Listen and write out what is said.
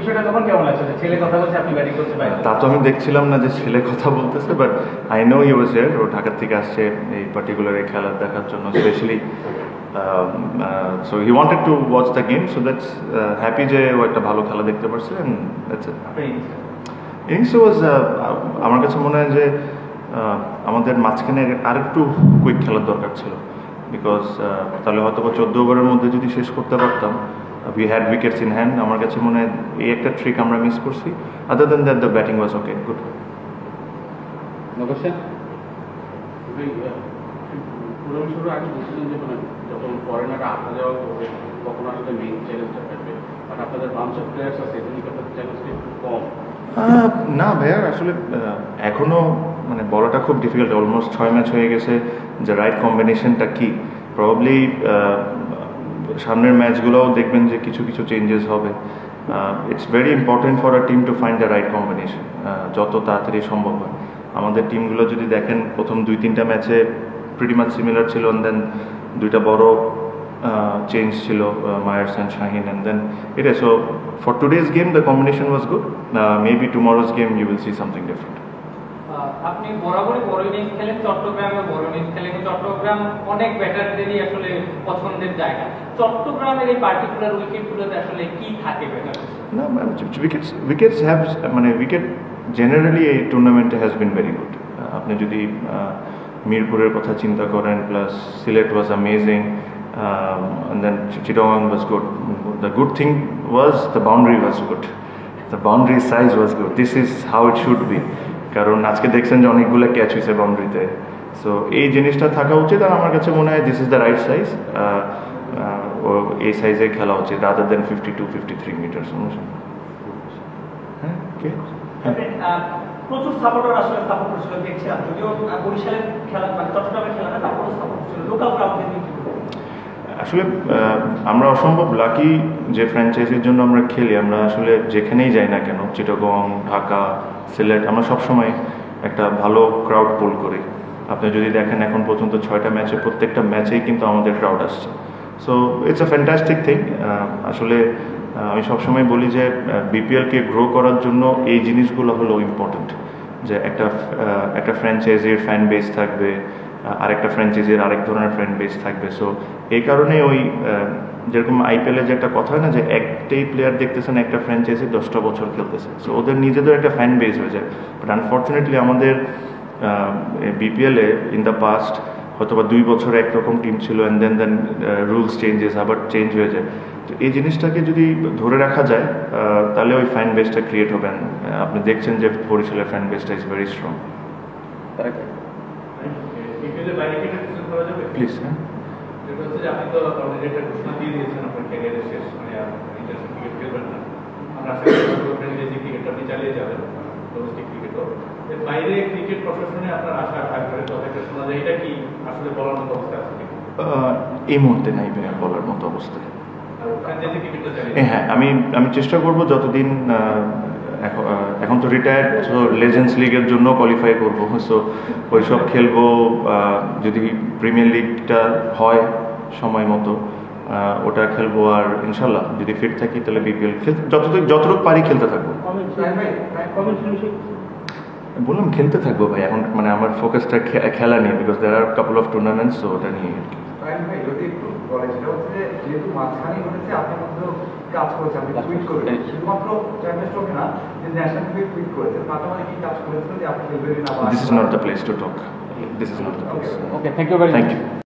বিষয়টা তখন কেমন লাগছে ছেলে কথা বলছে আপনি ব্যাটিং করতে পারেন? তা তো আমি দেখছিলাম না যে ছেলে কথা বলতেছে, but I know he was here. ও ঢাকা থেকে আসছে এই পার্টিকুলার এই খেলা দেখার জন্য specially. So he wanted to watch the game, so that's happy যে ও একটা ভালো খেলা দেখতে পারছে। And that's it. Innings was আমার কাছে মনে হয় যে আমাদের মাঝখানে আরেকটু কুইক খেলার দরকার ছিল, বিকজ তাহলে হয়তো 14 ওভারের মধ্যে যদি শেষ করতে পারতাম। We had wickets in hand. আমার কাছে মনে হয় এই একটা ট্রিক আমরা মিস করছি। Other then that the batting was okay, good. শুরু আগে বলছিলেন যে যখন ফরেনাররা আসা যাওয়া করবে তখন আসলে মেইন চ্যালেঞ্জটা থাকবে, বাট আপনাদের বাঞ্চ অফ প্লেয়ার্স আছে, এদিকে আপনাদের চ্যালেঞ্জটা একটু কম। না ভাইয়া, আসলে এখনও মানে বলাটা খুব ডিফিকাল্ট। অলমোস্ট 6 ম্যাচ হয়ে গেছে, যে রাইট কম্বিনেশনটা কি। প্রবাবলি সামনের ম্যাচগুলোও দেখবেন যে কিছু কিছু চেঞ্জেস হবে। It's very important for a team to find the right combination, যত তাড়াতাড়ি সম্ভব হয়। আমাদের টিমগুলো যদি দেখেন প্রথম 2-3টা ম্যাচে প্রিটি মাচ সিমিলার ছিল, অ্যান্ড দেন 2টা বড় চেঞ্জ ছিল, Mayers and Shaheen, and then এটা। So for today's game the combination was good. Maybe tomorrow's game you will see something different. আপনি বরাবরই বড় ইনিংস খেলেন, চট্টগ্রামে বড় ইনিংস খেলেন। চট্টগ্রাম অনেক ব্যাটারদেরই আসলে পছন্দের জায়গা। চট্টগ্রামের এই পার্টিকুলার উইকেটগুলোতে আসলে কি থাকে ব্যাটার? না, উইকেটস হ্যাভ মানে উইকেট জেনারেলি এই টুর্নামেন্টে হ্যাজ বিন ভেরি গুড। আপনি যদি মিরপুরের কথা চিন্তা করেন, plus Sylhet was amazing, and then Chittagong was good. The good thing was the boundary was good. The boundary size was good. This is how it should be. কারণ আজকে দেখছেন যে অনেকগুলো ক্যাচ হয়েছে বাউন্ডারিতে। সো এই জিনিসটা থাকা উচিত, আর আমার কাছে মনে হয় this is the right size. এই সাইজে খেলা উচিত রাদার দেন 52-53 মিটার্স। হ্যাঁ, প্রচুর সাপোর্টার আসলে সাপোর্ট করছিল দেখছিলাম, যদিও বরিশালের খেলা মানে চট্টগ্রামের খেলাটা তারপরও সাপোর্ট ছিল লোকাল ক্রাউডদের দিকে। আসলে আমরা অসম্ভব লাকি যে ফ্র্যাঞ্চাইজির জন্য আমরা খেলি। আমরা আসলে যেখানেই যাই না কেন, চিটাগং, ঢাকা, সিলেট, আমরা সবসময় একটা ভালো ক্রাউড পুল করি। আপনি যদি দেখেন এখন পর্যন্ত 6টা ম্যাচে প্রত্যেকটা ম্যাচেই কিন্তু আমাদের ক্রাউড আসছে। So it's a fantastic thing. আসলে আমি সবসময় বলি যে বিপিএলকে গ্রো করার জন্য এই জিনিসগুলো হলো ইম্পর্টেন্ট, যে একটা ফ্র্যাঞ্চাইজির ফ্যান বেস থাকবে, আরেকটা ফ্র্যাঞ্চাইজির আরেক ধরনের ফ্যান বেস থাকবে। সো এই কারণে ওই যেরকম আইপিএলে যে একটা কথা হয় না, যে একটাই প্লেয়ার দেখতেছেন একটা ফ্র্যাঞ্চাইজি 10টা বছর খেলতেছে, সো ওদের নিজেদের একটা ফ্যান বেস হয়ে যায়। বাট আনফর্চুনেটলি আমাদের বিপিএলে ইন দ্য পাস্ট হয়তো বা 2 বছর একরকম টিম ছিল, অ্যান্ড দেন রুলস চেঞ্জেস, আবার চেঞ্জ হয়ে যায়। তো এই জিনিসটাকে যদি ধরে রাখা যায় তাহলে ওই ফ্যান বেসটা ক্রিয়েট হবে। আপনি দেখছেন যে বরিশালের ফ্যান বেসটা ইজ ভেরি স্ট্রং। প্লিজ। হ্যাঁ, আপনি তো অলরেডি একটা ঘোষণা দিয়ে দিয়েছেন আপনার ক্যারিয়ারের শেষ, মানে ইন্টারন্যাশনাল ক্রিকেট খেলবেন না। আমরা আশা করি ক্রিকেটটা আপনি চালিয়ে যাবেন, ডোমেস্টিক ক্রিকেটও। এর বাইরে ক্রিকেট প্রশাসনে আপনার আশা থাকবে, কথা একটা শোনা যায়, এটা কি আসলে বলার মতো অবস্থা আছে? এই মুহূর্তে নাই বলার মতো অবস্থা। হ্যাঁ, আমি চেষ্টা করব যতদিন, এখন তো রিটায়ার্ড, সো লেজেন্ডস লিগের জন্য কোয়ালিফাই করবো। সো ওইসব খেলবো, যদি প্রিমিয়ার লিগটা হয় সময় মতো ওটা খেলবো, আর ইনশাল্লাহ যদি ফিট থাকি তাহলে বিপিএল যতটুকু পারি খেলতে থাকবো। বললাম খেলতে থাকবো ভাই, এখন মানে আমার ফোকাসটা খেলা নিয়ে, because there are couple of tournaments, so ওটা নিয়ে আর কি। যেহেতু মাঝখানে ঘটেছে, আপনার মধ্যেও কাজ করেছে, আপনি টুইট করেছেন শুধুমাত্র চ্যাম্পিয়ন্স ট্রফি না, যে ন্যাশনাল ক্রিকেট টুইট করেছেন, তাতে মানে কি কাজ করেছেন যে আপনি খেলবেন না? This is not the place to talk. This is not the place. Okay, thank you very much. Thank you.